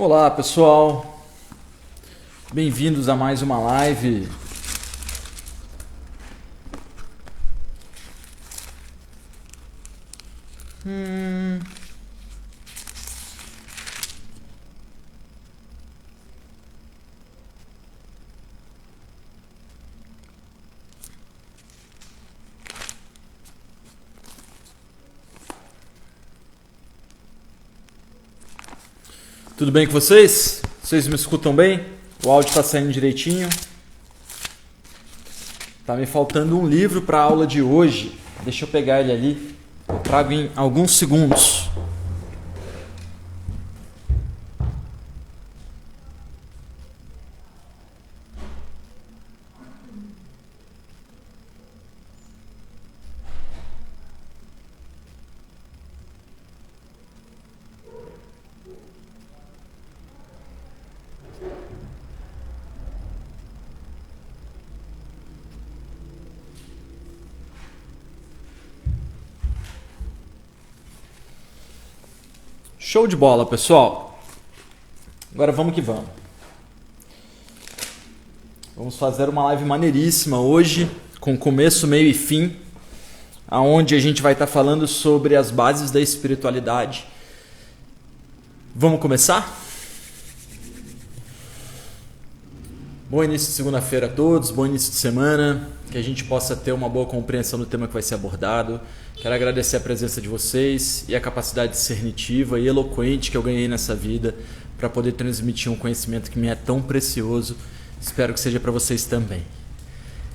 Olá pessoal, bem-vindos a mais uma live. Tudo bem com vocês? Vocês me escutam bem? O áudio está saindo direitinho? Tá me faltando um livro para a aula de hoje. Deixa eu pegar ele ali. Eu trago em alguns segundos. Show de bola, pessoal. Agora vamos que vamos. Vamos fazer uma live maneiríssima hoje, com começo, meio e fim, aonde a gente vai estar falando sobre as bases da espiritualidade. Vamos começar? Bom início de segunda-feira a todos, bom início de semana, que a gente possa ter uma boa compreensão do tema que vai ser abordado. Quero agradecer a presença de vocês e a capacidade discernitiva e eloquente que eu ganhei nessa vida para poder transmitir um conhecimento que me é tão precioso. Espero que seja para vocês também.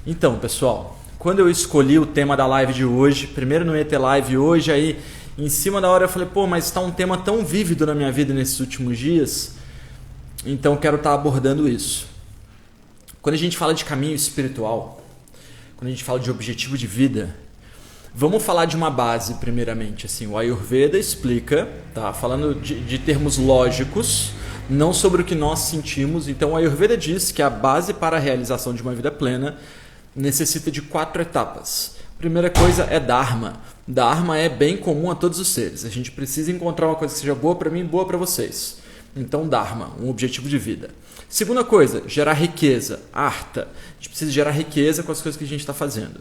Então, pessoal, quando eu escolhi o tema da live de hoje, primeiro não ia ter live hoje, aí em cima da hora eu falei, mas está um tema tão vívido na minha vida nesses últimos dias, então eu quero estar abordando isso. Quando a gente fala de caminho espiritual, quando a gente fala de objetivo de vida, vamos falar de uma base primeiramente. Assim, o Ayurveda explica, tá? Falando de termos lógicos, não sobre o que nós sentimos. Então o Ayurveda diz que a base para a realização de uma vida plena necessita de 4 etapas. Primeira coisa é Dharma. Dharma é bem comum a todos os seres. A gente precisa encontrar uma coisa que seja boa para mim e boa para vocês. Então Dharma, um objetivo de vida. Segunda coisa, gerar riqueza, Artha. A gente precisa gerar riqueza com as coisas que a gente está fazendo.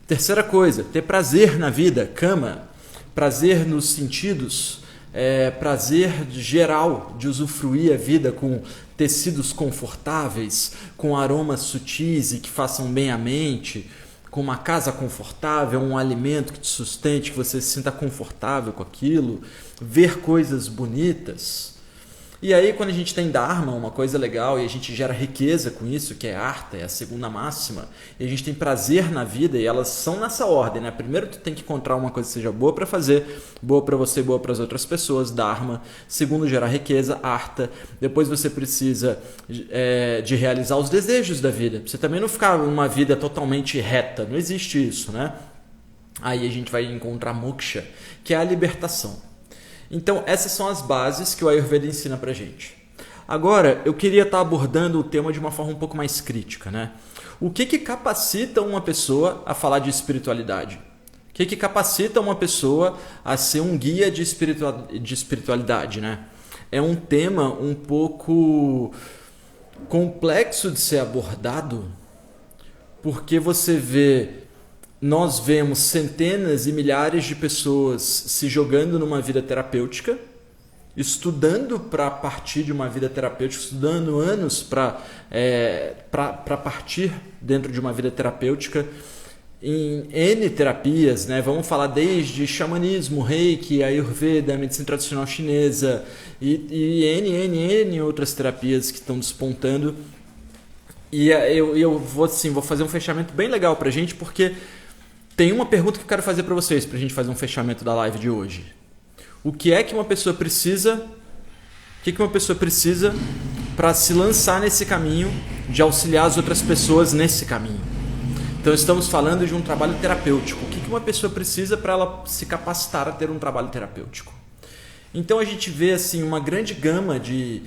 Terceira coisa, ter prazer na vida, Kama. Prazer nos sentidos, prazer geral de usufruir a vida com tecidos confortáveis, com aromas sutis e que façam bem à mente, com uma casa confortável, um alimento que te sustente, que você se sinta confortável com aquilo, ver coisas bonitas. E aí quando a gente tem Dharma, uma coisa legal, e a gente gera riqueza com isso, que é Artha, é a segunda máxima, e a gente tem prazer na vida, e elas são nessa ordem, né? Primeiro tu tem que encontrar uma coisa que seja boa para fazer, boa para você, boa para as outras pessoas, Dharma. Segundo, gerar riqueza, Artha. Depois você precisa de realizar os desejos da vida. Você também não ficar uma vida totalmente reta, não existe isso, né? Aí a gente vai encontrar Moksha, que é a libertação. Então, essas são as bases que o Ayurveda ensina pra gente. Agora, eu queria estar abordando o tema de uma forma um pouco mais crítica, né? O que capacita uma pessoa a falar de espiritualidade? O que capacita uma pessoa a ser um guia de espiritualidade, né? É um tema um pouco complexo de ser abordado, porque nós vemos centenas e milhares de pessoas se jogando numa vida terapêutica, estudando para partir de uma vida terapêutica, estudando anos para partir dentro de uma vida terapêutica, em N terapias, né? Vamos falar desde xamanismo, reiki, ayurveda, medicina tradicional chinesa e N outras terapias que estão despontando. E eu vou fazer um fechamento bem legal para a gente, porque tem uma pergunta que eu quero fazer para vocês, para a gente fazer um fechamento da live de hoje. O que é que uma pessoa precisa? O que uma pessoa precisa para se lançar nesse caminho de auxiliar as outras pessoas nesse caminho? Então estamos falando de um trabalho terapêutico. O que uma pessoa precisa para ela se capacitar a ter um trabalho terapêutico? Então a gente vê assim uma grande gama de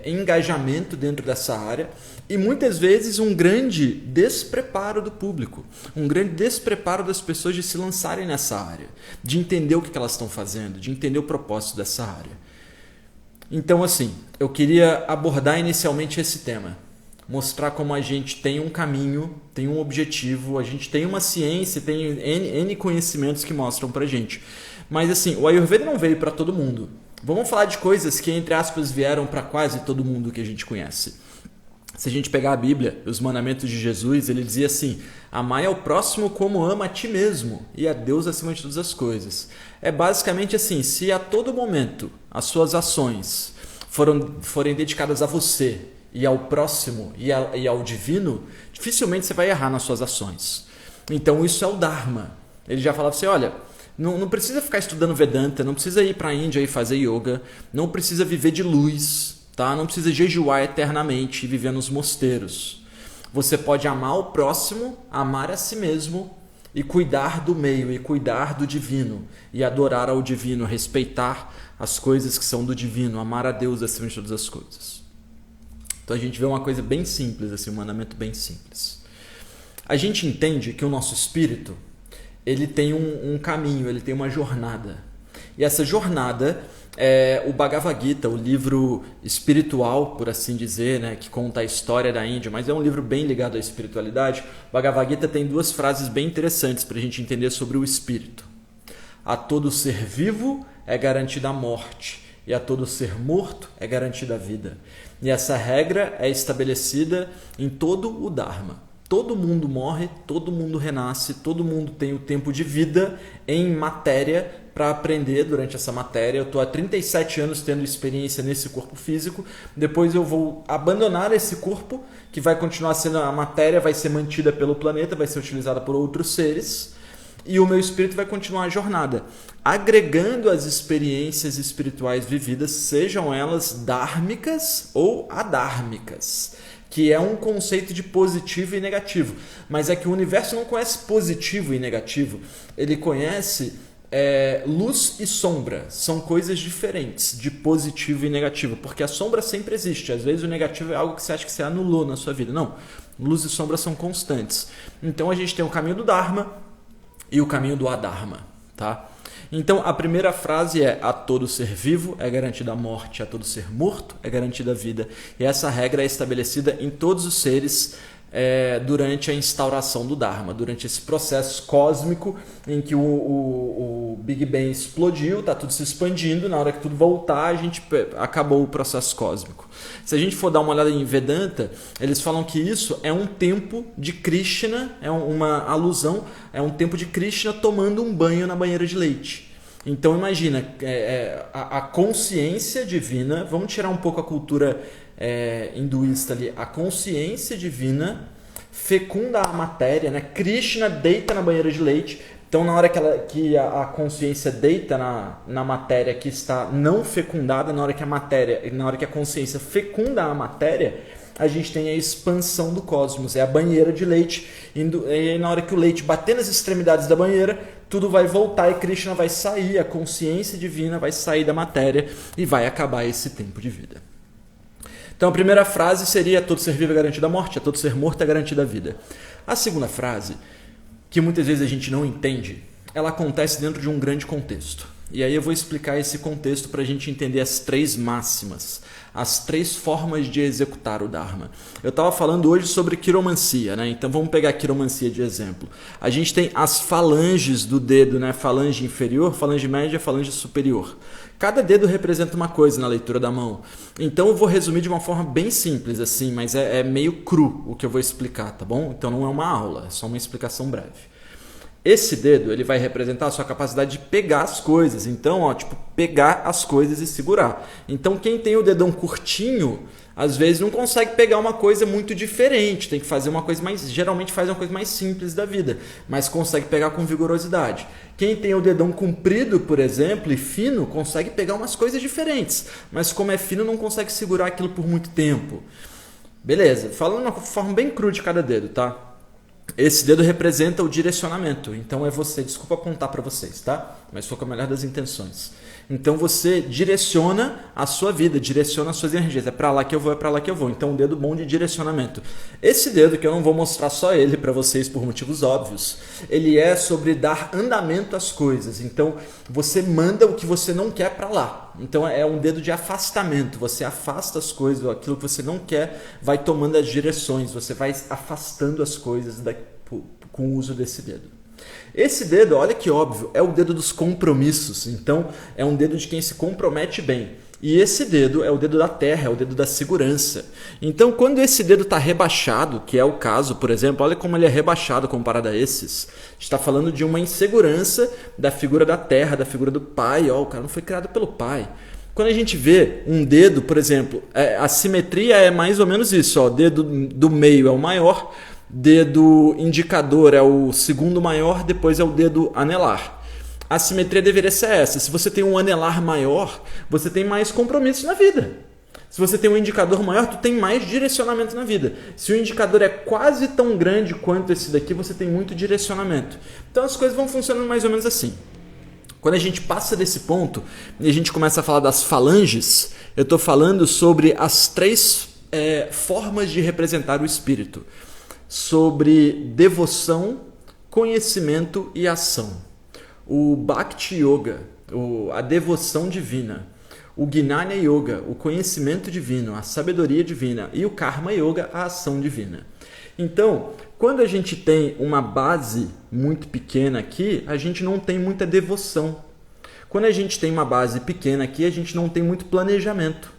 engajamento dentro dessa área e muitas vezes um grande despreparo do público, um grande despreparo das pessoas de se lançarem nessa área, de entender o que elas estão fazendo, de entender o propósito dessa área. Então, assim, eu queria abordar inicialmente esse tema. Mostrar como a gente tem um caminho, tem um objetivo, a gente tem uma ciência, tem N conhecimentos que mostram pra gente. Mas assim, o Ayurveda não veio para todo mundo. Vamos falar de coisas que, entre aspas, vieram para quase todo mundo que a gente conhece. Se a gente pegar a Bíblia, os mandamentos de Jesus, ele dizia assim: amai ao próximo como ama a ti mesmo e a Deus acima de todas as coisas. É basicamente assim, se a todo momento as suas ações forem dedicadas a você e ao próximo e ao divino, dificilmente você vai errar nas suas ações. Então isso é o Dharma. Ele já falava assim, olha, não precisa ficar estudando Vedanta, não precisa ir para a Índia e fazer yoga, não precisa viver de luz, tá? Não precisa jejuar eternamente e viver nos mosteiros. Você pode amar o próximo, amar a si mesmo e cuidar do meio e cuidar do divino e adorar ao divino, respeitar as coisas que são do divino, amar a Deus acima de todas as coisas. Então a gente vê uma coisa bem simples, assim, um mandamento bem simples. A gente entende que o nosso espírito, ele tem um caminho, ele tem uma jornada. E essa jornada é o Bhagavad Gita, o livro espiritual, por assim dizer, né, que conta a história da Índia, mas é um livro bem ligado à espiritualidade. O Bhagavad Gita tem duas frases bem interessantes para a gente entender sobre o espírito. A todo ser vivo é garantida a morte, e a todo ser morto é garantida a vida. E essa regra é estabelecida em todo o Dharma. Todo mundo morre, todo mundo renasce, todo mundo tem o tempo de vida em matéria para aprender durante essa matéria. Eu estou há 37 anos tendo experiência nesse corpo físico, depois eu vou abandonar esse corpo, que vai continuar sendo a matéria, vai ser mantida pelo planeta, vai ser utilizada por outros seres, e o meu espírito vai continuar a jornada, agregando as experiências espirituais vividas, sejam elas dármicas ou adármicas, que é um conceito de positivo e negativo. Mas é que o universo não conhece positivo e negativo, ele conhece luz e sombra. São coisas diferentes de positivo e negativo, porque a sombra sempre existe. Às vezes o negativo é algo que você acha que você anulou na sua vida. Não, luz e sombra são constantes. Então a gente tem o caminho do Dharma e o caminho do Adharma, tá? Então a primeira frase é: a todo ser vivo é garantida a morte, a todo ser morto é garantida a vida. E essa regra é estabelecida em todos os seres durante a instauração do Dharma, durante esse processo cósmico em que o Big Bang explodiu, está tudo se expandindo, na hora que tudo voltar, a gente acabou o processo cósmico. Se a gente for dar uma olhada em Vedanta, eles falam que isso é um tempo de Krishna, é uma alusão, é um tempo de Krishna tomando um banho na banheira de leite. Então imagina, a consciência divina, vamos tirar um pouco a cultura hinduísta ali, a consciência divina fecunda a matéria, né? Krishna deita na banheira de leite, então na hora que a consciência deita na matéria que está não fecundada, na hora que a consciência fecunda a matéria, a gente tem a expansão do cosmos, é a banheira de leite, e na hora que o leite bater nas extremidades da banheira, tudo vai voltar e Krishna vai sair, a consciência divina vai sair da matéria e vai acabar esse tempo de vida. Então a primeira frase seria: todo ser vivo é garantido a morte, a todo ser morto é garantida a vida. A segunda frase, que muitas vezes a gente não entende, ela acontece dentro de um grande contexto. E aí eu vou explicar esse contexto para a gente entender as três máximas, as três formas de executar o Dharma. Eu estava falando hoje sobre quiromancia, né? Então vamos pegar a quiromancia de exemplo. A gente tem as falanges do dedo, né? Falange inferior, falange média, falange superior. Cada dedo representa uma coisa na leitura da mão. Então eu vou resumir de uma forma bem simples, assim, mas é meio cru o que eu vou explicar, tá bom? Então não é uma aula, é só uma explicação breve. Esse dedo, ele vai representar a sua capacidade de pegar as coisas. Então, pegar as coisas e segurar. Então, quem tem o dedão curtinho, às vezes não consegue pegar uma coisa muito diferente. Tem que fazer uma coisa geralmente faz uma coisa mais simples da vida, mas consegue pegar com vigorosidade. Quem tem o dedão comprido, por exemplo, e fino, consegue pegar umas coisas diferentes, mas como é fino, não consegue segurar aquilo por muito tempo. Beleza, falando de uma forma bem crua de cada dedo, tá? esse dedo representa o direcionamento. Então é você, desculpa apontar para vocês, tá? Mas foi com a melhor das intenções. Então você direciona a sua vida, direciona as suas energias. É para lá que eu vou, é para lá que eu vou. Então um dedo bom de direcionamento. Esse dedo, que eu não vou mostrar só ele para vocês por motivos óbvios, ele é sobre dar andamento às coisas. Então você manda o que você não quer para lá. Então é um dedo de afastamento. Você afasta as coisas, aquilo que você não quer vai tomando as direções. Você vai afastando as coisas com o uso desse dedo. Esse dedo, olha que óbvio, é o dedo dos compromissos. Então, é um dedo de quem se compromete bem. E esse dedo é o dedo da terra, é o dedo da segurança. Então, quando esse dedo está rebaixado, que é o caso, por exemplo, olha como ele é rebaixado comparado a esses. Está falando de uma insegurança da figura da terra, da figura do pai. Ó, o cara não foi criado pelo pai. Quando a gente vê um dedo, por exemplo, a simetria é mais ou menos isso. Ó, o dedo do meio é o maior, dedo indicador é o segundo maior, depois é o dedo anelar. A simetria deveria ser essa. Se você tem um anelar maior, você tem mais compromisso na vida. Se você tem um indicador maior, tu tem mais direcionamento na vida. Se o indicador é quase tão grande quanto esse daqui, você tem muito direcionamento. Então as coisas vão funcionando mais ou menos assim. Quando a gente passa desse ponto e a gente começa a falar das falanges, eu estou falando sobre as três formas de representar o espírito. Sobre devoção, conhecimento e ação. O Bhakti Yoga, a devoção divina. O Gnana Yoga, o conhecimento divino, a sabedoria divina. E o Karma Yoga, a ação divina. Então, quando a gente tem uma base muito pequena aqui, a gente não tem muita devoção. Quando a gente tem uma base pequena aqui, a gente não tem muito planejamento.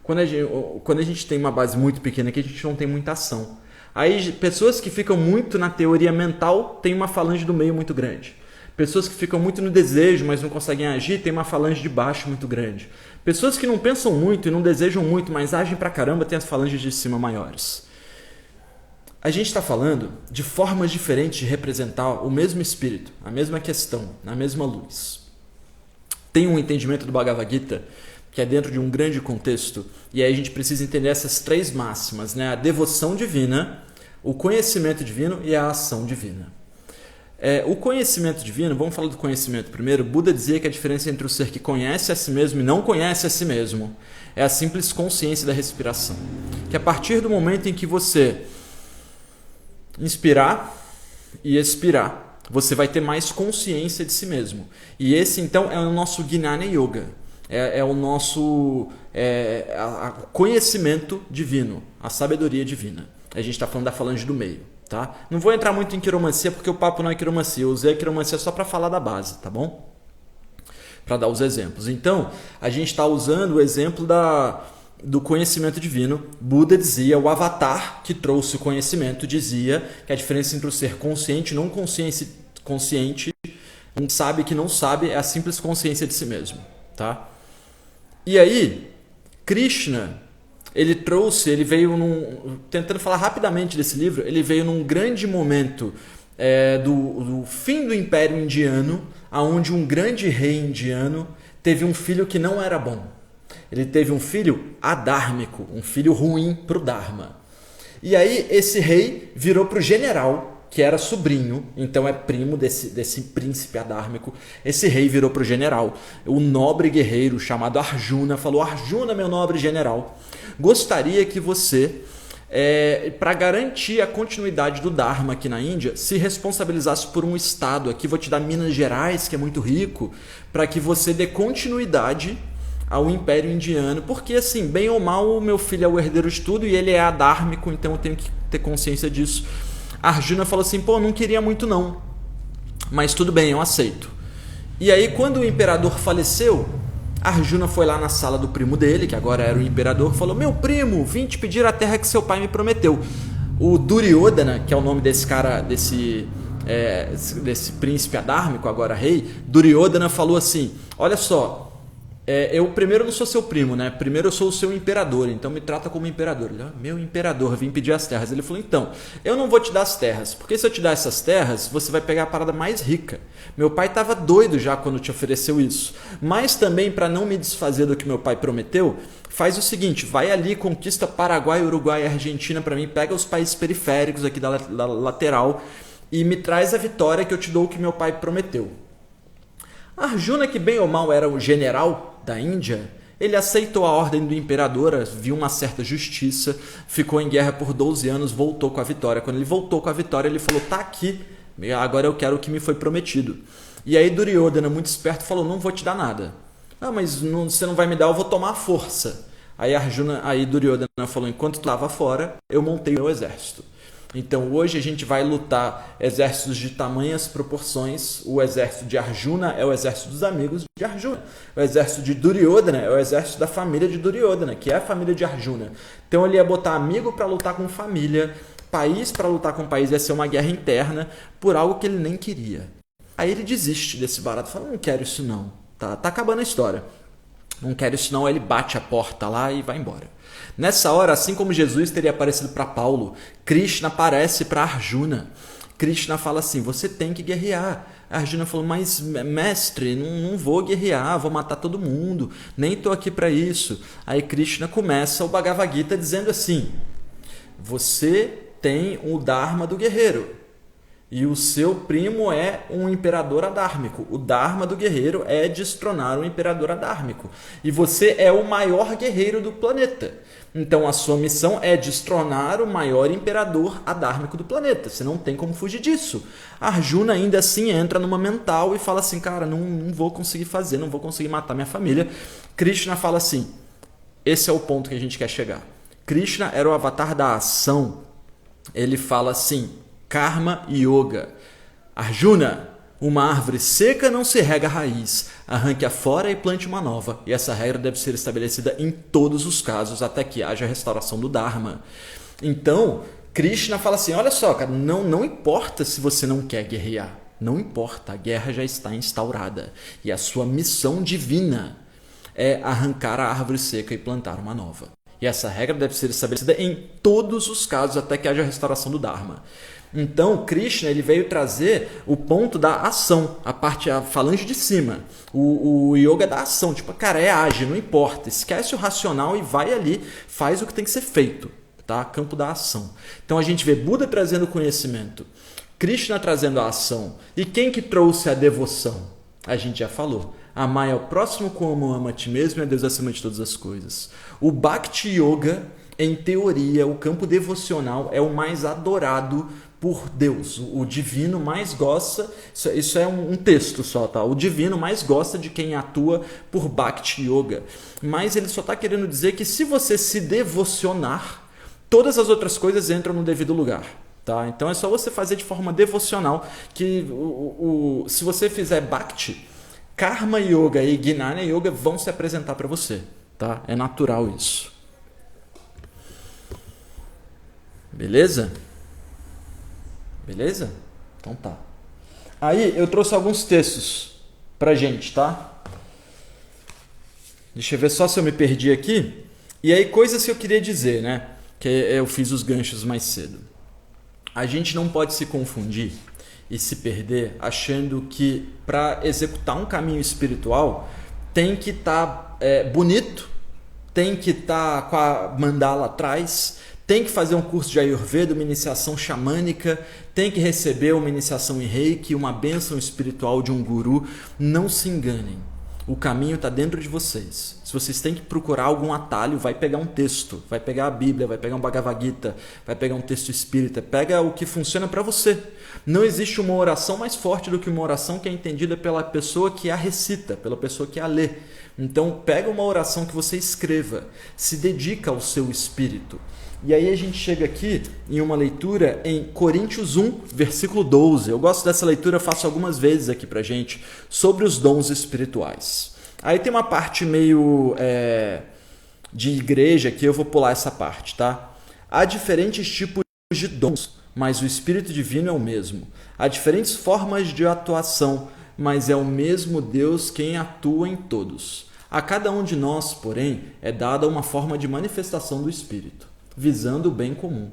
Quando a gente tem uma base muito pequena aqui, a gente não tem muita ação. Aí, pessoas que ficam muito na teoria mental têm uma falange do meio muito grande. Pessoas que ficam muito no desejo, mas não conseguem agir, têm uma falange de baixo muito grande. Pessoas que não pensam muito e não desejam muito, mas agem pra caramba, têm as falanges de cima maiores. A gente está falando de formas diferentes de representar o mesmo espírito, a mesma questão, a mesma luz. Tem um entendimento do Bhagavad Gita que é dentro de um grande contexto, e aí a gente precisa entender essas três máximas, né? A devoção divina, o conhecimento divino e a ação divina. O conhecimento divino, vamos falar do conhecimento primeiro. Buda dizia que a diferença entre o ser que conhece a si mesmo e não conhece a si mesmo é a simples consciência da respiração. Que a partir do momento em que você inspirar e expirar, você vai ter mais consciência de si mesmo. E esse então é o nosso Gnana Yoga. É o nosso conhecimento divino, a sabedoria divina. A gente está falando da falange do meio, tá? Não vou entrar muito em quiromancia porque o papo não é quiromancia. Eu usei a quiromancia só para falar da base, tá bom? Para dar os exemplos. Então, a gente está usando o exemplo do conhecimento divino. Buda dizia, o avatar que trouxe o conhecimento dizia que a diferença entre o ser consciente e não consciente, um sabe que não sabe, é a simples consciência de si mesmo, tá? E aí, Krishna, ele veio tentando falar rapidamente desse livro, ele veio num grande momento do fim do Império Indiano, onde um grande rei indiano teve um filho que não era bom. Ele teve um filho adármico, um filho ruim para o Dharma. E aí esse rei virou para o general, que era sobrinho, então é primo desse príncipe adármico. Esse rei virou para o general, o nobre guerreiro chamado Arjuna, falou: Arjuna, meu nobre general, gostaria que você, para garantir a continuidade do Dharma aqui na Índia, se responsabilizasse por um estado. Aqui vou te dar Minas Gerais, que é muito rico, para que você dê continuidade ao Império Indiano, porque assim, bem ou mal, o meu filho é o herdeiro de tudo e ele é adármico, então eu tenho que ter consciência disso. Arjuna falou assim, não queria muito não, mas tudo bem, eu aceito. E aí quando o imperador faleceu, Arjuna foi lá na sala do primo dele, que agora era o imperador, falou: meu primo, vim te pedir a terra que seu pai me prometeu. O Duryodhana, que é o nome desse cara, desse príncipe adármico, agora rei, Duryodhana falou assim: olha só, eu primeiro não sou seu primo, né? Primeiro eu sou o seu imperador, então me trata como imperador. Ele, meu imperador, vim pedir as terras. Ele falou, então, eu não vou te dar as terras, porque se eu te dar essas terras, você vai pegar a parada mais rica. Meu pai estava doido já quando te ofereceu isso. Mas também, para não me desfazer do que meu pai prometeu, faz o seguinte, vai ali, conquista Paraguai, Uruguai e Argentina para mim, pega os países periféricos aqui da lateral e me traz a vitória que eu te dou o que meu pai prometeu. Arjuna, que bem ou mal era o general da Índia, ele aceitou a ordem do imperador, viu uma certa justiça, ficou em guerra por 12 anos, voltou com a vitória. Quando ele voltou com a vitória, ele falou, tá aqui, agora eu quero o que me foi prometido. E aí Duryodhana, muito esperto, falou, não vou te dar nada. Ah, mas você não vai me dar, eu vou tomar a força. Aí Duryodhana falou, enquanto tu estava fora, eu montei o meu exército. Então hoje a gente vai lutar exércitos de tamanhas proporções. O exército de Arjuna é o exército dos amigos de Arjuna. O exército de Duryodhana é o exército da família de Duryodhana, que é a família de Arjuna. Então ele ia botar amigo para lutar com família, país para lutar com país, ia ser uma guerra interna por algo que ele nem queria. Aí ele desiste desse barato, fala, não quero isso não, tá acabando a história. Não quero isso não, aí ele bate a porta lá e vai embora. Nessa hora, assim como Jesus teria aparecido para Paulo, Krishna aparece para Arjuna. Krishna fala assim, você tem que guerrear. Arjuna falou, mas mestre, não vou guerrear, vou matar todo mundo, nem estou aqui para isso. Aí Krishna começa o Bhagavad Gita dizendo assim, você tem o Dharma do guerreiro. E o seu primo é um imperador adármico. O Dharma do guerreiro é destronar o imperador adármico. E você é o maior guerreiro do planeta. Então a sua missão é destronar o maior imperador adármico do planeta. Você não tem como fugir disso. Arjuna ainda assim entra numa mental e fala assim, cara, não vou conseguir fazer, não vou conseguir matar minha família. Krishna fala assim, esse é o ponto que a gente quer chegar. Krishna era o avatar da ação. Ele fala assim, Karma Yoga. Arjuna, uma árvore seca não se rega a raiz. Arranque-a fora e plante uma nova. E essa regra deve ser estabelecida em todos os casos até que haja a restauração do Dharma. Então, Krishna fala assim, olha só, cara, não importa se você não quer guerrear. Não importa, a guerra já está instaurada. E a sua missão divina é arrancar a árvore seca e plantar uma nova. E essa regra deve ser estabelecida em todos os casos até que haja a restauração do Dharma. Então, Krishna ele veio trazer o ponto da ação, a falange de cima. O yoga da ação, tipo, cara, é ágil, não importa. Esquece o racional e vai ali, faz o que tem que ser feito. Tá? Campo da ação. Então a gente vê Buda trazendo o conhecimento, Krishna trazendo a ação. E quem que trouxe a devoção? A gente já falou. Amar ao próximo como ama a ti mesmo e a Deus acima de todas as coisas. O Bhakti Yoga, em teoria, o campo devocional é o mais adorado por Deus. O divino mais gosta, isso é um texto só, tá? O divino mais gosta de quem atua por Bhakti Yoga. Mas ele só está querendo dizer que se você se devocionar, todas as outras coisas entram no devido lugar. Tá? Então é só você fazer de forma devocional que se você fizer Bhakti, Karma Yoga e Gnana Yoga vão se apresentar para você. Tá? É natural isso. Beleza? Beleza? Então tá. Aí eu trouxe alguns textos pra gente, tá? Deixa eu ver só se eu me perdi aqui. E aí coisas que eu queria dizer, né? Que eu fiz os ganchos mais cedo. A gente não pode se confundir e se perder achando que para executar um caminho espiritual tem que estar bonito, tem que estar com a mandala atrás, tem que fazer um curso de Ayurveda, uma iniciação xamânica, tem que receber uma iniciação em Reiki, uma bênção espiritual de um guru. Não se enganem. O caminho está dentro de vocês. Se vocês têm que procurar algum atalho, vai pegar um texto, vai pegar a Bíblia, vai pegar um Bhagavad Gita, vai pegar um texto espírita, pega o que funciona para você. Não existe uma oração mais forte do que uma oração que é entendida pela pessoa que a recita, pela pessoa que a lê. Então, pega uma oração que você escreva, se dedica ao seu espírito. E aí a gente chega aqui em uma leitura em Coríntios 1, versículo 12. Eu gosto dessa leitura, faço algumas vezes aqui pra gente, sobre os dons espirituais. Aí tem uma parte meio de igreja aqui, eu vou pular essa parte, tá? Há diferentes tipos de dons, mas o Espírito Divino é o mesmo. Há diferentes formas de atuação, mas é o mesmo Deus quem atua em todos. A cada um de nós, porém, é dada uma forma de manifestação do Espírito, visando o bem comum.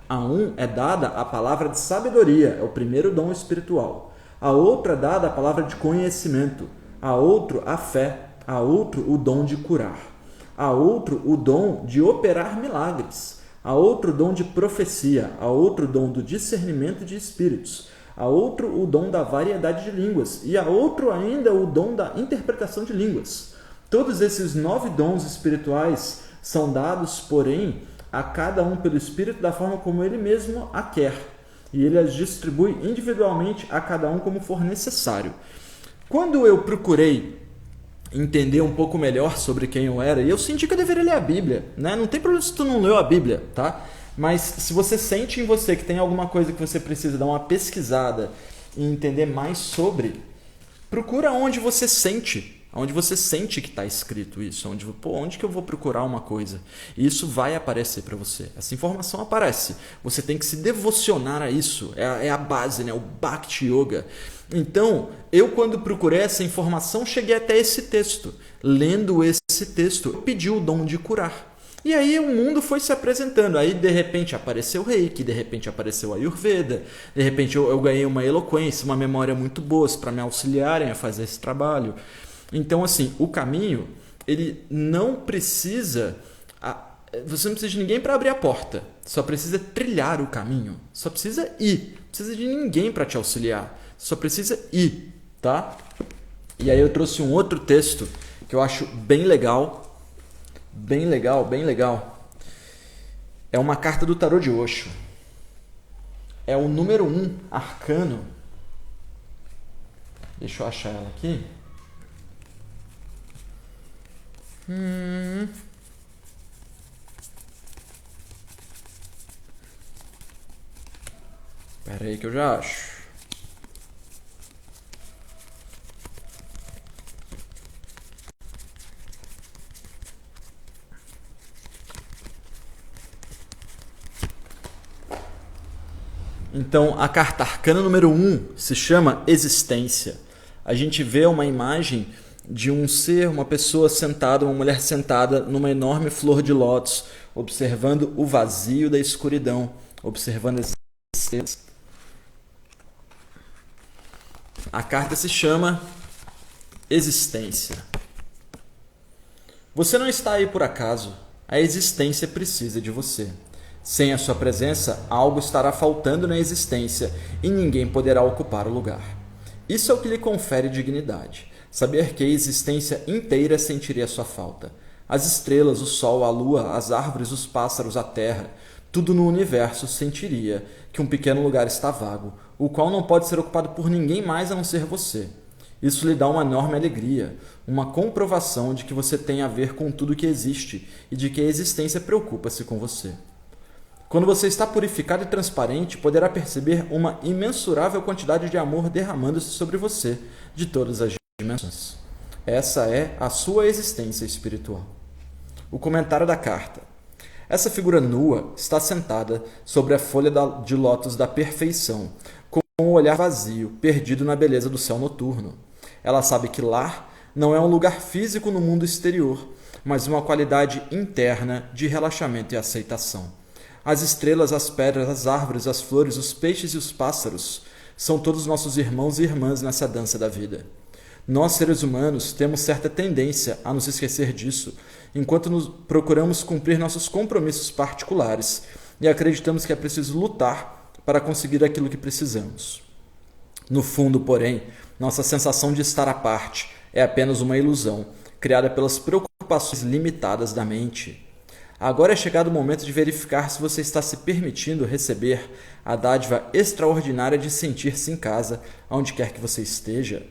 A um é dada a palavra de sabedoria, é o primeiro dom espiritual. A outro é dada a palavra de conhecimento. A outro a fé. A outro o dom de curar. A outro o dom de operar milagres. A outro o dom de profecia. A outro o dom do discernimento de espíritos. A outro o dom da variedade de línguas. E a outro ainda o dom da interpretação de línguas. Todos esses 9 dons espirituais são dados, porém, a cada um pelo Espírito da forma como ele mesmo a quer. E ele as distribui individualmente a cada um como for necessário. Quando eu procurei entender um pouco melhor sobre quem eu era, e eu senti que eu deveria ler a Bíblia, né? Não tem problema se tu não leu a Bíblia, tá? Mas se você sente em você que tem alguma coisa que você precisa dar uma pesquisada e entender mais sobre, procura onde você sente que está escrito isso, onde que eu vou procurar uma coisa. E isso vai aparecer para você. Essa informação aparece. Você tem que se devocionar a isso. É a base, né? O Bhakti Yoga. Então, eu quando procurei essa informação, cheguei até esse texto. Lendo esse texto, eu pedi o dom de curar. E aí o mundo foi se apresentando. Aí, de repente, apareceu o Reiki, de repente apareceu a Ayurveda, de repente eu ganhei uma eloquência, uma memória muito boas para me auxiliarem a fazer esse trabalho. Então, assim, o caminho, ele não precisa... Você não precisa de ninguém para abrir a porta. Só precisa trilhar o caminho. Só precisa ir. Não precisa de ninguém para te auxiliar. Só precisa ir, tá? E aí eu trouxe um outro texto que eu acho bem legal. Bem legal, bem legal. É uma carta do tarô de Osho. É o número 1, arcano. Deixa eu achar ela aqui. Espera aí que eu já acho. Então, a carta arcana número 1 se chama Existência. A gente vê uma imagem de um ser, uma pessoa sentada, uma mulher sentada numa enorme flor de lótus, observando o vazio da escuridão, observando as estrelas. A carta se chama Existência. Você não está aí por acaso. A existência precisa de você. Sem a sua presença, algo estará faltando na existência e ninguém poderá ocupar o lugar. Isso é o que lhe confere dignidade. Saber que a existência inteira sentiria sua falta. As estrelas, o sol, a lua, as árvores, os pássaros, a terra, tudo no universo sentiria que um pequeno lugar está vago, o qual não pode ser ocupado por ninguém mais a não ser você. Isso lhe dá uma enorme alegria, uma comprovação de que você tem a ver com tudo que existe e de que a existência preocupa-se com você. Quando você está purificado e transparente, poderá perceber uma imensurável quantidade de amor derramando-se sobre você, de todas as dimensões. Essa é a sua existência espiritual. O comentário da carta. Essa figura nua está sentada sobre a folha de lótus da perfeição, com um olhar vazio, perdido na beleza do céu noturno. Ela sabe que lar não é um lugar físico no mundo exterior, mas uma qualidade interna de relaxamento e aceitação. As estrelas, as pedras, as árvores, as flores, os peixes e os pássaros são todos nossos irmãos e irmãs nessa dança da vida. Nós, seres humanos, temos certa tendência a nos esquecer disso, enquanto procuramos cumprir nossos compromissos particulares e acreditamos que é preciso lutar para conseguir aquilo que precisamos. No fundo, porém, nossa sensação de estar à parte é apenas uma ilusão, criada pelas preocupações limitadas da mente. Agora é chegado o momento de verificar se você está se permitindo receber a dádiva extraordinária de sentir-se em casa, onde quer que você esteja.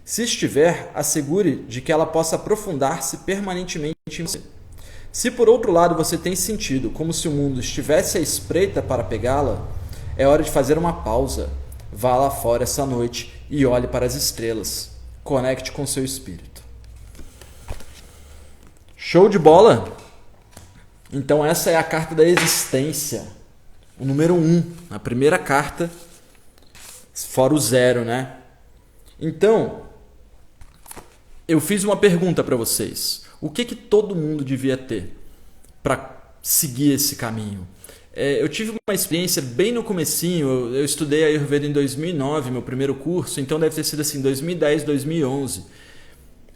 Se estiver, assegure de que ela possa aprofundar-se permanentemente em você. Se por outro lado você tem sentido como se o mundo estivesse à espreita para pegá-la, é hora de fazer uma pausa. Vá lá fora essa noite e olhe para as estrelas. Conecte com seu espírito. Show de bola? Então essa é a carta da existência. O número 1, a primeira carta, fora o 0, né? Então, eu fiz uma pergunta para vocês. O que todo mundo devia ter para seguir esse caminho? Eu tive uma experiência bem no comecinho, eu estudei Ayurveda em 2009, meu primeiro curso, então deve ter sido assim, 2010, 2011.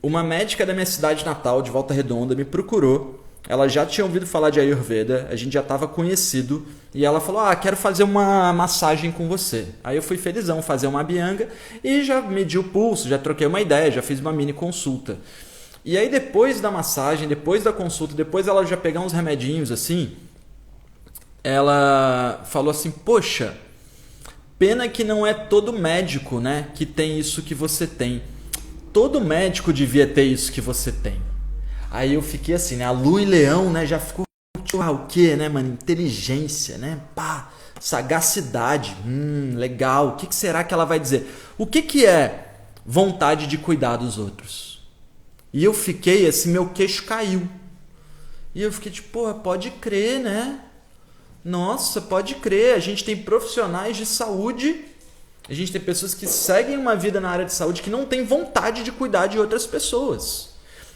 Uma médica da minha cidade natal, de Volta Redonda, me procurou. Ela já tinha ouvido falar de Ayurveda, a gente já estava conhecido, e ela falou, quero fazer uma massagem com você. Aí eu fui felizão fazer uma abhyanga e já medi o pulso, já troquei uma ideia, já fiz uma mini consulta. E aí depois da massagem, depois da consulta, depois ela já pegar uns remedinhos assim, ela falou assim, poxa, pena que não é todo médico, né, que tem isso que você tem. Todo médico devia ter isso que você tem. Aí eu fiquei assim, né, a Lu e Leão, né, já ficou, o que, né, mano, inteligência, né, pá, sagacidade, legal, o que será que ela vai dizer? O que é vontade de cuidar dos outros? E eu fiquei assim, meu queixo caiu. E eu fiquei tipo, porra, pode crer, né? Nossa, pode crer, a gente tem profissionais de saúde, a gente tem pessoas que seguem uma vida na área de saúde que não tem vontade de cuidar de outras pessoas.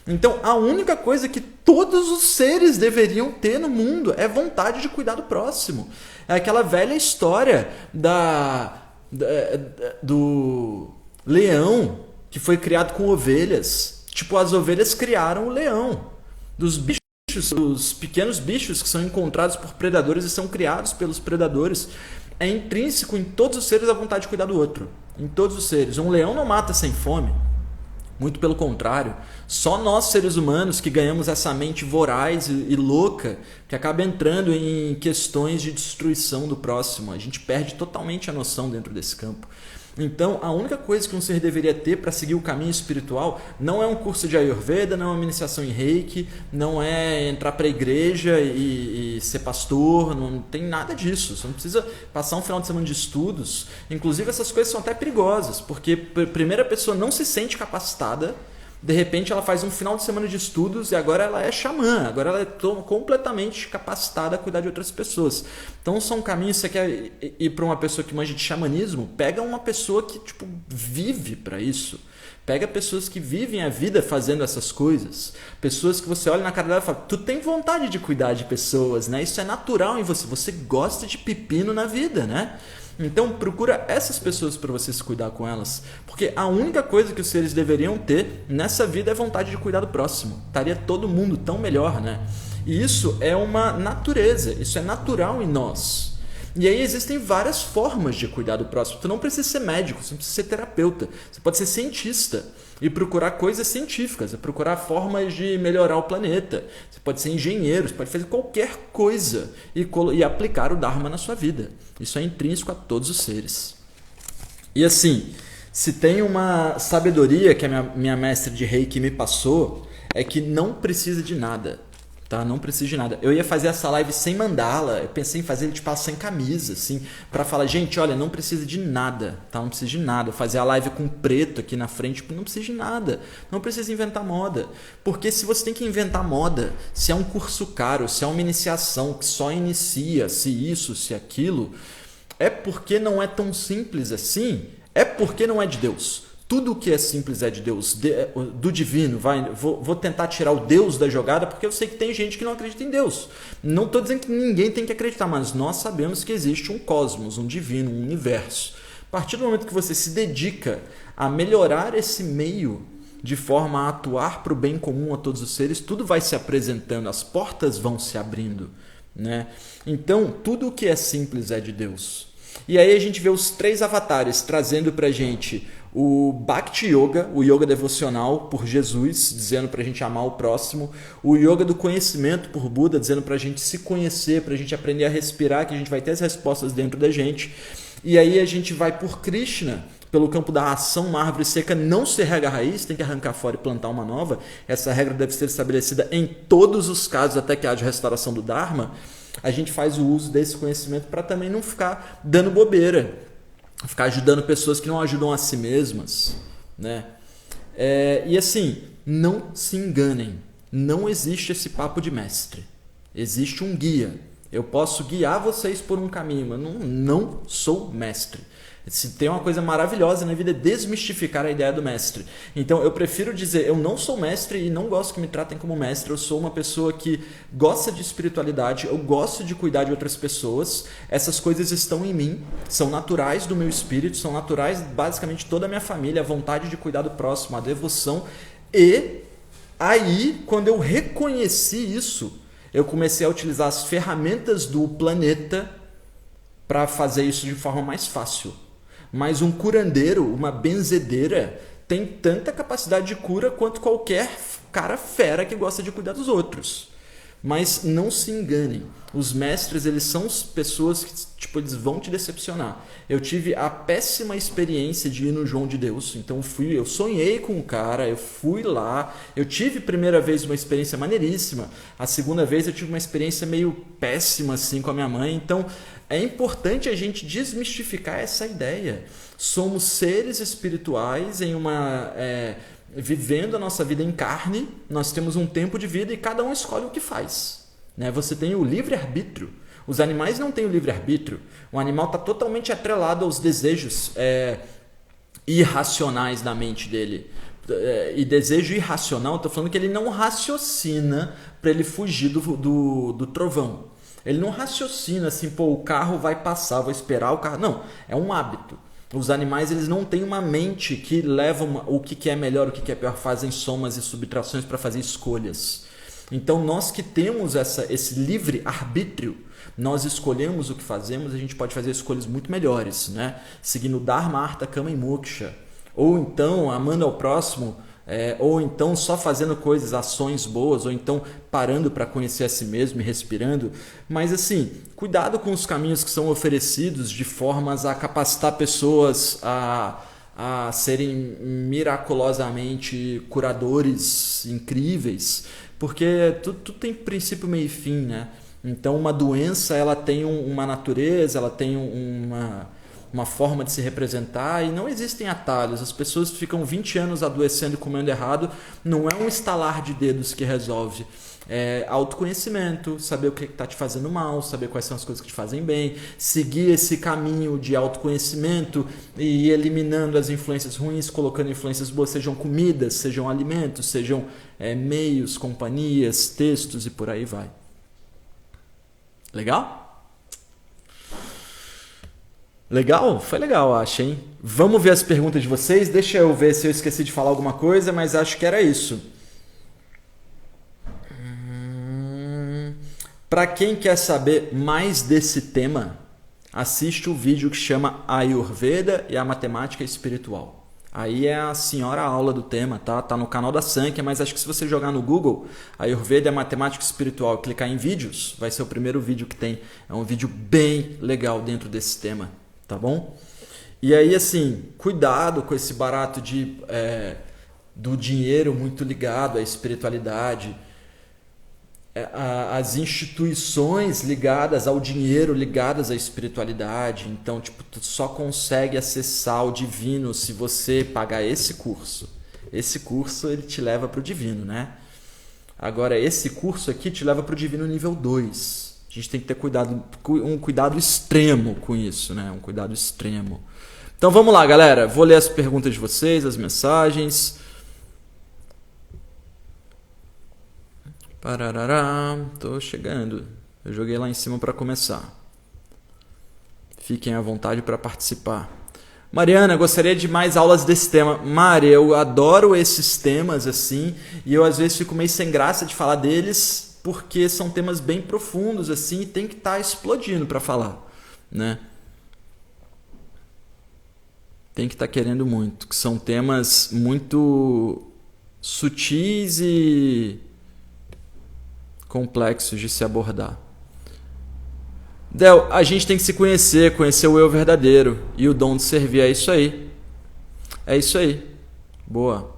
Então, a única coisa que todos os seres deveriam ter no mundo é vontade de cuidar do próximo. É aquela velha história do leão que foi criado com ovelhas. Tipo, as ovelhas criaram o leão. Dos bichos, os pequenos bichos que são encontrados por predadores e são criados pelos predadores. É intrínseco em todos os seres a vontade de cuidar do outro. Em todos os seres. Um leão não mata sem fome. Muito pelo contrário. Só nós, seres humanos, que ganhamos essa mente voraz e louca, que acaba entrando em questões de destruição do próximo. A gente perde totalmente a noção dentro desse campo. Então, a única coisa que um ser deveria ter para seguir o caminho espiritual não é um curso de Ayurveda, não é uma iniciação em Reiki, não é entrar para a igreja e ser pastor, não tem nada disso. Você não precisa passar um final de semana de estudos. Inclusive, essas coisas são até perigosas, porque primeiro a pessoa não se sente capacitada, de repente ela faz um final de semana de estudos e agora ela é xamã, agora ela é completamente capacitada a cuidar de outras pessoas. Então são caminhos, você quer ir para uma pessoa que manja de xamanismo, pega uma pessoa que tipo, vive para isso. Pega pessoas que vivem a vida fazendo essas coisas. Pessoas que você olha na cara dela e fala, tu tem vontade de cuidar de pessoas, né? Isso é natural em você. Você gosta de pepino na vida, né? Então procura essas pessoas para você se cuidar com elas. Porque a única coisa que os seres deveriam ter nessa vida é vontade de cuidar do próximo. Estaria todo mundo tão melhor, né? E isso é uma natureza. Isso é natural em nós. E aí existem várias formas de cuidar do próximo. Tu não precisa ser médico, você não precisa ser terapeuta. Você pode ser cientista e procurar coisas científicas, procurar formas de melhorar o planeta. Você pode ser engenheiro, você pode fazer qualquer coisa e aplicar o Dharma na sua vida. Isso é intrínseco a todos os seres. E assim, se tem uma sabedoria que a minha mestre de Reiki me passou, é que não precisa de nada. Tá? Não precisa de nada. Eu ia fazer essa live sem mandala. Eu pensei em fazer ele tipo sem camisa, assim, para falar, gente, olha, não precisa de nada, tá? Não precisa de nada. Fazer a live com preto aqui na frente, tipo, não precisa de nada. Não precisa inventar moda. Porque se você tem que inventar moda, se é um curso caro, se é uma iniciação que só inicia, se isso, se aquilo, é porque não é tão simples assim, é porque não é de Deus. Tudo o que é simples é de Deus, do divino. Vou tentar tirar o Deus da jogada, porque eu sei que tem gente que não acredita em Deus. Não estou dizendo que ninguém tem que acreditar, mas nós sabemos que existe um cosmos, um divino, um universo. A partir do momento que você se dedica a melhorar esse meio de forma a atuar para o bem comum a todos os seres, tudo vai se apresentando, as portas vão se abrindo, né? Então, tudo o que é simples é de Deus. E aí a gente vê os 3 avatares trazendo para a gente o Bhakti Yoga, o yoga devocional por Jesus, dizendo para a gente amar o próximo. O yoga do conhecimento por Buda, dizendo para a gente se conhecer, para a gente aprender a respirar, que a gente vai ter as respostas dentro da gente. E aí a gente vai por Krishna, pelo campo da ação. Uma árvore seca não se rega a raiz, tem que arrancar fora e plantar uma nova. Essa regra deve ser estabelecida em todos os casos até que haja restauração do Dharma. A gente faz o uso desse conhecimento para também não ficar dando bobeira, ficar ajudando pessoas que não ajudam a si mesmas, né? E assim, não se enganem, não existe esse papo de mestre, existe um guia. Eu posso guiar vocês por um caminho, mas não sou mestre. Se tem uma coisa maravilhosa na vida é desmistificar a ideia do mestre. Então eu prefiro dizer, eu não sou mestre e não gosto que me tratem como mestre, eu sou uma pessoa que gosta de espiritualidade, eu gosto de cuidar de outras pessoas, essas coisas estão em mim, são naturais do meu espírito, são naturais basicamente toda a minha família, a vontade de cuidar do próximo, a devoção. E aí, quando eu reconheci isso, eu comecei a utilizar as ferramentas do planeta para fazer isso de forma mais fácil. Mas um curandeiro, uma benzedeira, tem tanta capacidade de cura quanto qualquer cara fera que gosta de cuidar dos outros. Mas não se enganem, os mestres, eles são pessoas que eles vão te decepcionar. Eu tive a péssima experiência de ir no João de Deus, então eu sonhei com o cara, eu fui lá, eu tive primeira vez uma experiência maneiríssima, a segunda vez eu tive uma experiência meio péssima assim com a minha mãe, então é importante a gente desmistificar essa ideia. Somos seres espirituais vivendo a nossa vida em carne, nós temos um tempo de vida e cada um escolhe o que faz. Você tem o livre-arbítrio. Os animais não têm o livre-arbítrio. O animal está totalmente atrelado aos desejos irracionais da mente dele. E desejo irracional, estou falando que ele não raciocina para ele fugir do trovão. Ele não raciocina assim, o carro vai passar, vou esperar o carro. Não, é um hábito. Os animais, eles não têm uma mente que leva o que é melhor, o que é pior, fazem somas e subtrações para fazer escolhas. Então, nós que temos esse livre arbítrio, nós escolhemos o que fazemos, a gente pode fazer escolhas muito melhores, seguindo Dharma, Artha, Kama e Moksha. Ou então, amando ao próximo, ou então só fazendo ações boas, ou então parando para conhecer a si mesmo e respirando. Mas assim, cuidado com os caminhos que são oferecidos de formas a capacitar pessoas a serem miraculosamente curadores incríveis, porque tudo tem princípio, meio e fim, Então uma doença, ela tem uma natureza, ela tem uma forma de se representar e não existem atalhos. As pessoas ficam 20 anos adoecendo e comendo errado, não é um estalar de dedos que resolve. É autoconhecimento, saber o que está te fazendo mal, saber quais são as coisas que te fazem bem, seguir esse caminho de autoconhecimento e ir eliminando as influências ruins, colocando influências boas, sejam comidas, sejam alimentos, sejam meios, companhias, textos e por aí vai. Legal? Legal? Foi legal, acho, hein? Vamos ver as perguntas de vocês. Deixa eu ver se eu esqueci de falar alguma coisa, mas acho que era isso. Para quem quer saber mais desse tema, assiste o vídeo que chama Ayurveda e a Matemática Espiritual. Aí é a senhora aula do tema, tá? Tá no canal da Sankhya, mas acho que se você jogar no Google Ayurveda e a Matemática Espiritual e clicar em vídeos, vai ser o primeiro vídeo que tem. É um vídeo bem legal dentro desse tema. Tá bom? E aí, assim, cuidado com esse barato do dinheiro muito ligado à espiritualidade. As instituições ligadas ao dinheiro, ligadas à espiritualidade. Então, tu só consegue acessar o divino se você pagar esse curso. Esse curso, ele te leva para o divino, Agora, esse curso aqui te leva para o divino nível 2. A gente tem que ter um cuidado extremo com isso, Um cuidado extremo. Então vamos lá, galera. Vou ler as perguntas de vocês, as mensagens. Pararará, tô chegando. Eu joguei lá em cima para começar. Fiquem à vontade para participar. Mariana, gostaria de mais aulas desse tema. Mari, eu adoro esses temas assim, e eu às vezes fico meio sem graça de falar deles, porque são temas bem profundos assim e tem que estar explodindo para falar, Tem que estar querendo muito, que são temas muito sutis e complexos de se abordar. Del, a gente tem que se conhecer o eu verdadeiro e o dom de servir, é isso aí. É isso aí. Boa.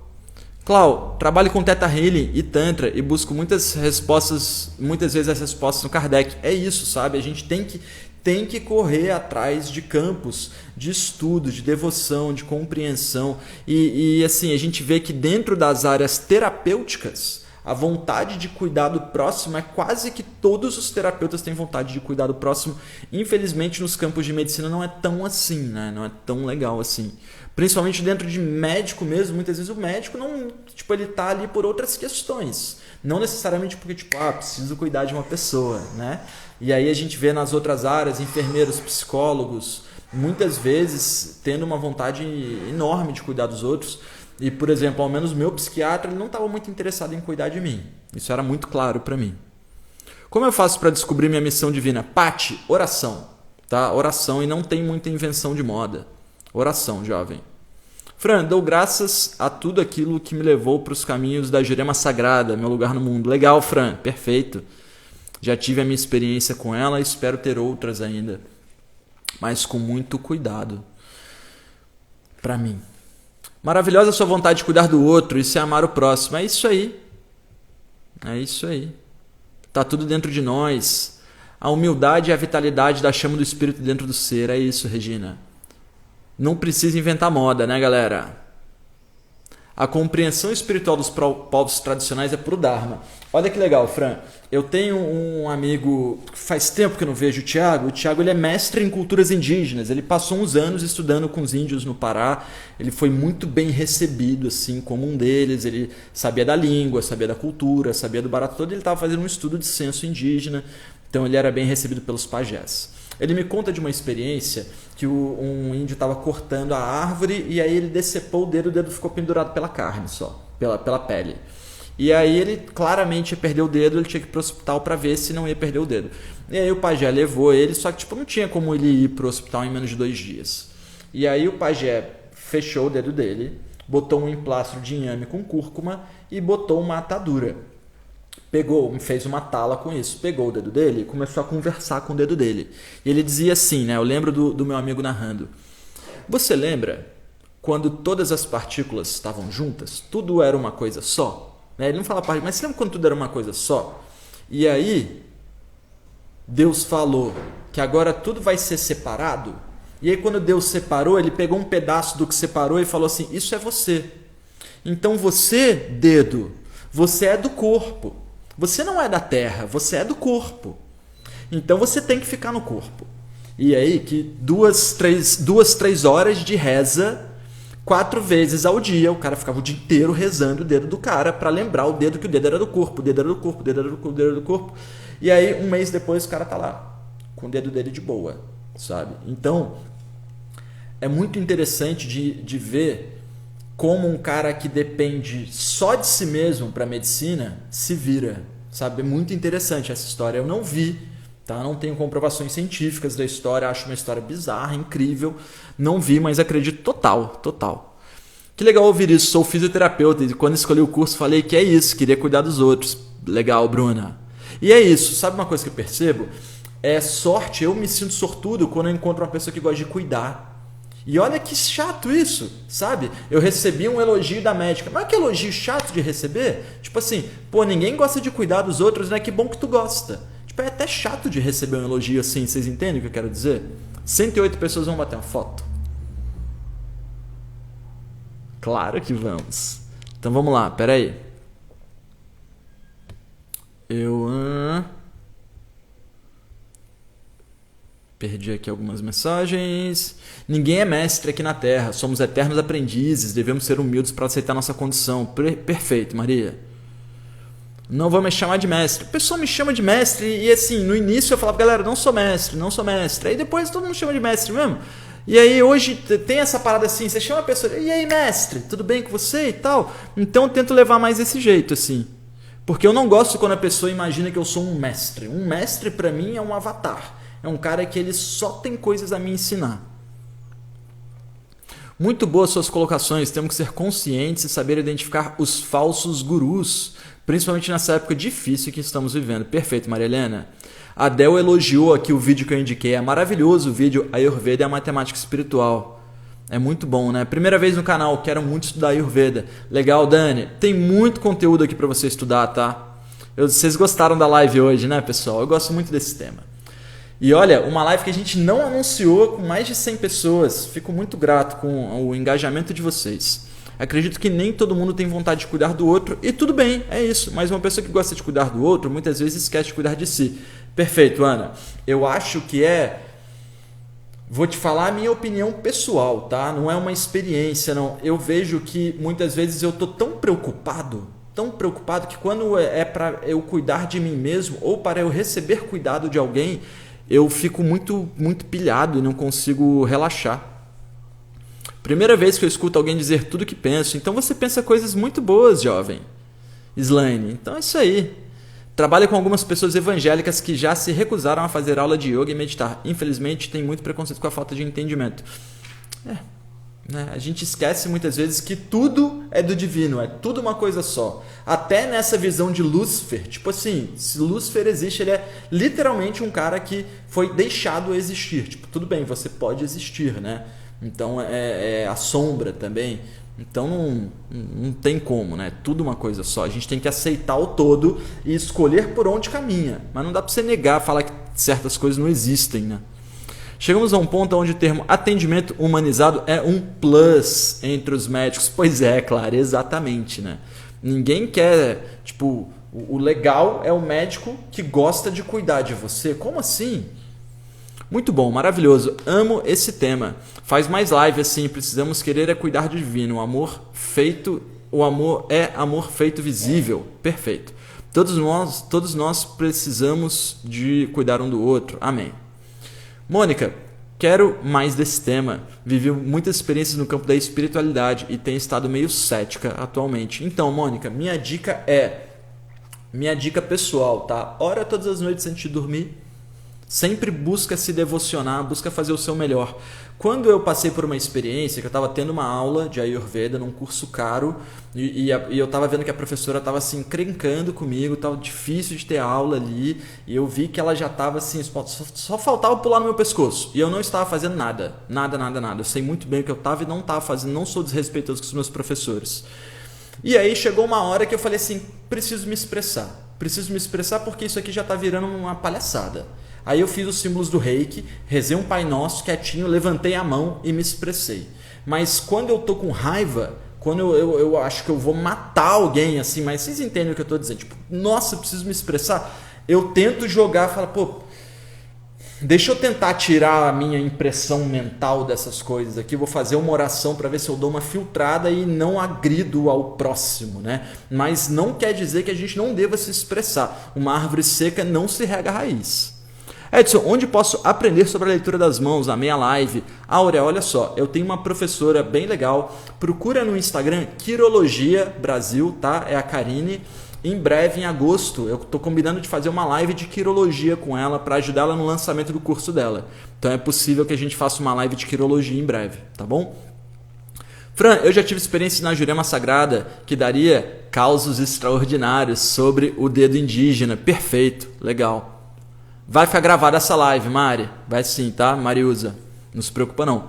Clau, trabalho com Theta Healing e Tantra e busco muitas vezes as respostas no Kardec. É isso, sabe? A gente tem que correr atrás de campos de estudo, de devoção, de compreensão. E assim, a gente vê que dentro das áreas terapêuticas, A vontade de cuidar do próximo é quase que todos os terapeutas têm vontade de cuidar do próximo. Infelizmente, nos campos de medicina não é tão assim, né? Não é tão legal assim. Principalmente dentro de médico mesmo, muitas vezes o médico não, tipo, ele tá ali por outras questões. Não necessariamente porque, tipo, preciso cuidar de uma pessoa, né? E aí a gente vê nas outras áreas, enfermeiros, psicólogos, muitas vezes tendo uma vontade enorme de cuidar dos outros. E, por exemplo, ao menos meu psiquiatra ele não estava muito interessado em cuidar de mim. Isso era muito claro para mim. Como eu faço para descobrir minha missão divina? Pati, oração. Tá? Oração, e não tem muita invenção de moda. Oração, jovem. Fran, dou graças a tudo aquilo que me levou para os caminhos da Jurema Sagrada, meu lugar no mundo. Legal, Fran, perfeito. Já tive a minha experiência com ela e espero ter outras ainda. Mas com muito cuidado. Para mim. Maravilhosa a sua vontade de cuidar do outro, isso é amar o próximo. É isso aí. É isso aí. Tá tudo dentro de nós. A humildade e a vitalidade da chama do Espírito dentro do ser. É isso, Regina. Não precisa inventar moda, né, galera? A compreensão espiritual dos povos tradicionais é pro Dharma. Olha que legal, Fran. Eu tenho um amigo, faz tempo que eu não vejo, o Thiago. O Thiago ele é mestre em culturas indígenas. Ele passou uns anos estudando com os índios no Pará. Ele foi muito bem recebido, assim, como um deles. Ele sabia da língua, sabia da cultura, sabia do barato todo. Ele estava fazendo um estudo de censo indígena. Então ele era bem recebido pelos pajés. Ele me conta de uma experiência que um índio estava cortando a árvore e aí ele decepou o dedo ficou pendurado pela carne só, pela pele. E aí ele claramente ia perder o dedo, ele tinha que ir pro hospital para ver se não ia perder o dedo. E aí o pajé levou ele, só que não tinha como ele ir pro hospital em menos de 2 dias. E aí o pajé fechou o dedo dele, botou um emplastro de inhame com cúrcuma e botou uma atadura. Fez uma tala com isso, pegou o dedo dele e começou a conversar com o dedo dele. E ele dizia assim, né? Eu lembro do meu amigo narrando. Você lembra quando todas as partículas estavam juntas? Tudo era uma coisa só? Ele não fala partícula, mas você lembra quando tudo era uma coisa só? E aí, Deus falou que agora tudo vai ser separado. E aí quando Deus separou, ele pegou um pedaço do que separou e falou assim, isso é você. Então você, dedo, você é do corpo. Você não é da terra, você é do corpo. Então você tem que ficar no corpo. E aí que 2-3 horas de reza, 4 vezes ao dia, o cara ficava o dia inteiro rezando o dedo do cara para lembrar o dedo que o dedo era do corpo, o dedo era do corpo, o dedo era do corpo, o dedo era do corpo. E aí 1 mês depois o cara tá lá, com o dedo dele de boa, sabe? Então é muito interessante de ver como um cara que depende só de si mesmo para a medicina se vira, sabe? É muito interessante essa história. Eu não vi, tá? Não tenho comprovações científicas da história, acho uma história bizarra, incrível. Não vi, mas acredito total. Que legal ouvir isso, sou fisioterapeuta e quando escolhi o curso falei que é isso, queria cuidar dos outros. Legal, Bruna. E é isso, sabe uma coisa que eu percebo? É sorte, eu me sinto sortudo quando eu encontro uma pessoa que gosta de cuidar. E olha que chato isso, sabe? Eu recebi um elogio da médica. Mas que elogio chato de receber? Tipo assim, ninguém gosta de cuidar dos outros, né? Que bom que tu gosta. Tipo, é até chato de receber um elogio assim, vocês entendem o que eu quero dizer? 108 pessoas vão bater uma foto. Claro que vamos. Então vamos lá, peraí. Perdi aqui algumas mensagens. Ninguém é mestre aqui na Terra. Somos eternos aprendizes. Devemos ser humildes para aceitar nossa condição. Perfeito, Maria. Não vou me chamar de mestre. O pessoal me chama de mestre e assim, no início eu falava, galera, não sou mestre. Aí depois todo mundo chama de mestre mesmo. E aí hoje tem essa parada assim, você chama a pessoa, e aí mestre, tudo bem com você e tal? Então eu tento levar mais desse jeito assim. Porque eu não gosto quando a pessoa imagina que eu sou um mestre. Um mestre para mim é um avatar. É um cara que ele só tem coisas a me ensinar. Muito boas suas colocações. Temos que ser conscientes e saber identificar os falsos gurus, principalmente nessa época difícil que estamos vivendo. Perfeito, Maria Helena. A Del elogiou aqui o vídeo que eu indiquei. É maravilhoso o vídeo Ayurveda e a Matemática Espiritual. É muito bom, né? Primeira vez no canal, quero muito estudar Ayurveda. Legal, Dani. Tem muito conteúdo aqui para você estudar, tá? Vocês gostaram da live hoje, né, pessoal? Eu gosto muito desse tema. E olha, uma live que a gente não anunciou com mais de 100 pessoas. Fico muito grato com o engajamento de vocês. Acredito que nem todo mundo tem vontade de cuidar do outro e tudo bem, é isso. Mas uma pessoa que gosta de cuidar do outro muitas vezes esquece de cuidar de si. Perfeito, Ana. Eu acho que vou te falar a minha opinião pessoal, tá? Não é uma experiência, não. Eu vejo que muitas vezes eu tô tão preocupado que quando é para eu cuidar de mim mesmo ou para eu receber cuidado de alguém, eu fico muito pilhado e não consigo relaxar. Primeira vez que eu escuto alguém dizer tudo o que penso. Então você pensa coisas muito boas, jovem Slaine. Então é isso aí. Trabalho com algumas pessoas evangélicas que já se recusaram a fazer aula de yoga e meditar. Infelizmente tem muito preconceito com a falta de entendimento. Né? A gente esquece muitas vezes que tudo é do divino, é tudo uma coisa só. Até nessa visão de Lúcifer, tipo assim, se Lúcifer existe, ele é literalmente um cara que foi deixado existir. Tipo, tudo bem, você pode existir, né? Então é a sombra também. Então não tem como, né? Tudo uma coisa só. A gente tem que aceitar o todo e escolher por onde caminha. Mas não dá pra você negar, falar que certas coisas não existem, né? Chegamos a um ponto onde o termo atendimento humanizado é um plus entre os médicos. Pois é, claro, exatamente, né? Ninguém quer, tipo, o legal é o médico que gosta de cuidar de você. Como assim? Muito bom, maravilhoso. Amo esse tema. Faz mais live assim, precisamos querer é cuidar do divino. O amor é amor feito visível. Perfeito. Todos nós precisamos de cuidar um do outro. Amém. Mônica, quero mais desse tema. Vivi muitas experiências no campo da espiritualidade e tenho estado meio cética atualmente. Então, Mônica, minha dica pessoal, tá? Ora todas as noites antes de dormir. Sempre busca se devocionar, busca fazer o seu melhor. Quando eu passei por uma experiência que eu estava tendo uma aula de Ayurveda num curso caro e eu estava vendo que a professora estava assim encrencando comigo, estava difícil de ter aula ali e eu vi que ela já estava assim, só faltava pular no meu pescoço e eu não estava fazendo nada. Eu sei muito bem o que eu estava e não estava fazendo, não sou desrespeitoso com os meus professores. E aí chegou uma hora que eu falei assim, preciso me expressar porque isso aqui já está virando uma palhaçada. Aí eu fiz os símbolos do reiki, rezei um Pai Nosso quietinho, levantei a mão e me expressei. Mas quando eu tô com raiva, quando eu acho que eu vou matar alguém, assim, mas vocês entendem o que eu tô dizendo? Tipo, nossa, eu preciso me expressar. Eu tento jogar, falo, pô, deixa eu tentar tirar a minha impressão mental dessas coisas aqui, vou fazer uma oração para ver se eu dou uma filtrada e não agrido ao próximo, né? Mas não quer dizer que a gente não deva se expressar. Uma árvore seca não se rega a raiz. Edson, onde posso aprender sobre a leitura das mãos? A minha live. Áurea, olha só, eu tenho uma professora bem legal. Procura no Instagram Quirologia Brasil, tá? É a Karine. Em breve, em agosto, eu estou combinando de fazer uma live de quirologia com ela para ajudar ela no lançamento do curso dela. Então é possível que a gente faça uma live de quirologia em breve, tá bom? Fran, eu já tive experiência na Jurema Sagrada que daria causos extraordinários sobre o dedo indígena. Perfeito, legal. Vai ficar gravada essa live, Mari. Vai sim, tá? Mariusa. Não se preocupa não.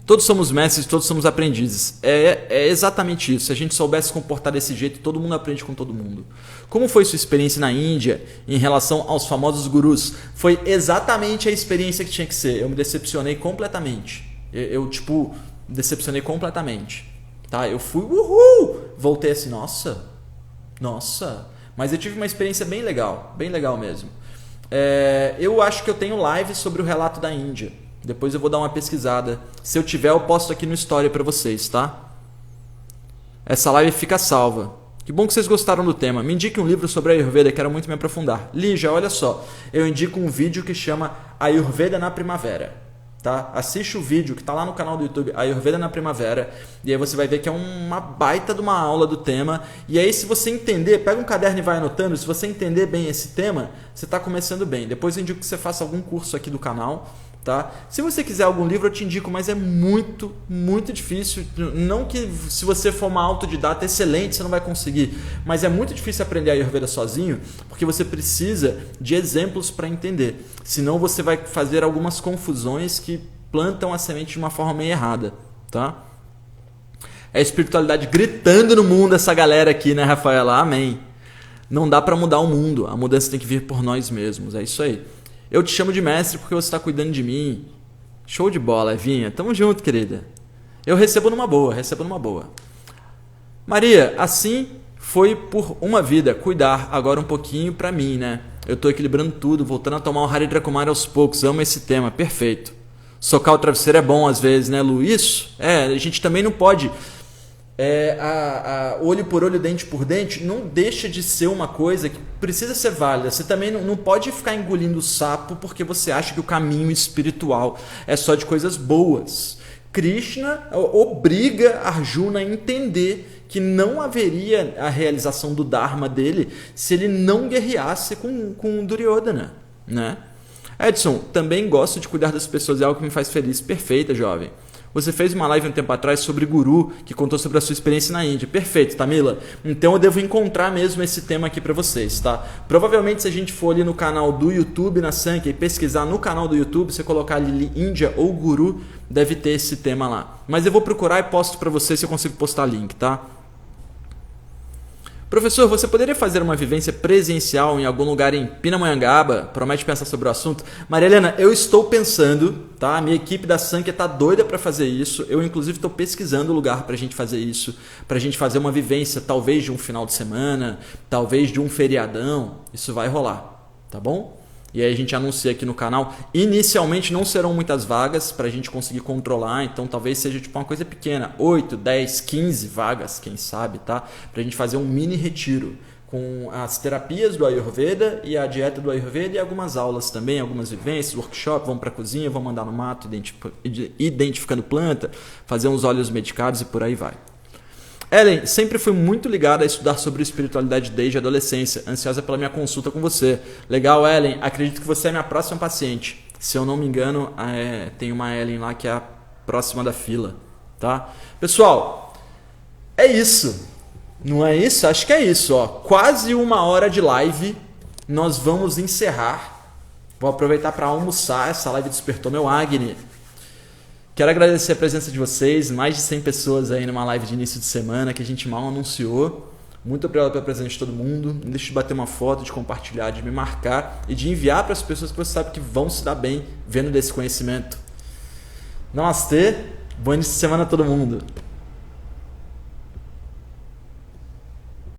Todos somos mestres, todos somos aprendizes. É exatamente isso. Se a gente soubesse se comportar desse jeito, todo mundo aprende com todo mundo. Como foi sua experiência na Índia em relação aos famosos gurus? Foi exatamente a experiência que tinha que ser. Eu me decepcionei completamente. Decepcionei completamente. Tá? Eu fui, voltei assim, nossa. Mas eu tive uma experiência bem legal mesmo. Eu acho que eu tenho live sobre o relato da Índia. Depois eu vou dar uma pesquisada. Se eu tiver, eu posto aqui no Story para vocês, tá? Essa live fica salva. Que bom que vocês gostaram do tema. Me indique um livro sobre a Ayurveda, quero muito me aprofundar. Lígia, olha só. Eu indico um vídeo que chama Ayurveda na Primavera. Tá? Assiste o vídeo que está lá no canal do YouTube Ayurveda na Primavera e aí você vai ver que é uma baita de uma aula do tema. E aí se você entender, pega um caderno e vai anotando. Se você entender bem esse tema, você está começando bem. Depois eu indico que você faça algum curso aqui do canal, tá? Se você quiser algum livro eu te indico, mas é muito difícil. Não que se você for uma autodidata excelente você não vai conseguir, mas é muito difícil aprender a Ayurveda sozinho porque você precisa de exemplos para entender. Senão você vai fazer algumas confusões que plantam a semente de uma forma meio errada, tá? É a espiritualidade gritando no mundo essa galera aqui, né, Rafaela? Amém. Não dá para mudar o mundo, a mudança tem que vir por nós mesmos, é isso aí. Eu te chamo de mestre porque você está cuidando de mim. Show de bola, Evinha. Tamo junto, querida. Eu recebo numa boa. Maria, assim foi por uma vida, cuidar agora um pouquinho pra mim, né? Eu tô equilibrando tudo, voltando a tomar o Haridra Kumar aos poucos, amo esse tema, perfeito. Socar o travesseiro é bom às vezes, né, Lu? Isso, a gente também não pode... olho por olho, dente por dente, não deixa de ser uma coisa que precisa ser válida. Você também não pode ficar engolindo sapo porque você acha que o caminho espiritual é só de coisas boas. Krishna obriga Arjuna a entender que não haveria a realização do Dharma dele se ele não guerreasse com Duryodhana, né? Edson, também gosto de cuidar das pessoas, é algo que me faz feliz. Perfeita, jovem. Você fez uma live um tempo atrás sobre Guru, que contou sobre a sua experiência na Índia. Perfeito, Tamila. Então eu devo encontrar mesmo esse tema aqui para vocês, tá? Provavelmente se a gente for ali no canal do YouTube, na Sankey, e pesquisar no canal do YouTube, você colocar ali Índia ou Guru, deve ter esse tema lá. Mas eu vou procurar e posto para vocês se eu consigo postar link, tá? Professor, você poderia fazer uma vivência presencial em algum lugar em Pindamonhangaba? Promete pensar sobre o assunto? Maria Helena, eu estou pensando, tá? A minha equipe da Sankey está doida para fazer isso. Eu, inclusive, estou pesquisando o lugar para a gente fazer isso. Para a gente fazer uma vivência, talvez de um final de semana, talvez de um feriadão. Isso vai rolar, tá bom? E aí a gente anuncia aqui no canal. Inicialmente não serão muitas vagas para a gente conseguir controlar, então talvez seja tipo uma coisa pequena, 8, 10, 15 vagas, quem sabe, tá? Para a gente fazer um mini retiro com as terapias do Ayurveda e a dieta do Ayurveda e algumas aulas também, algumas vivências, workshop, vamos para a cozinha, vamos andar no mato identificando planta, fazer uns óleos medicados e por aí vai. Ellen, sempre fui muito ligada a estudar sobre espiritualidade desde a adolescência, ansiosa pela minha consulta com você. Legal, Ellen, acredito que você é minha próxima paciente. Se eu não me engano, tem uma Ellen lá que é a próxima da fila, tá? Pessoal, é isso. Não é isso? Acho que é isso, ó. Quase 1 hora de live, nós vamos encerrar. Vou aproveitar para almoçar, essa live despertou meu Agni. Quero agradecer a presença de vocês, mais de 100 pessoas aí numa live de início de semana que a gente mal anunciou. Muito obrigado pela presença de todo mundo. Não deixe de bater uma foto, de compartilhar, de me marcar e de enviar para as pessoas que você sabe que vão se dar bem vendo desse conhecimento. Namastê, bom início de semana a todo mundo.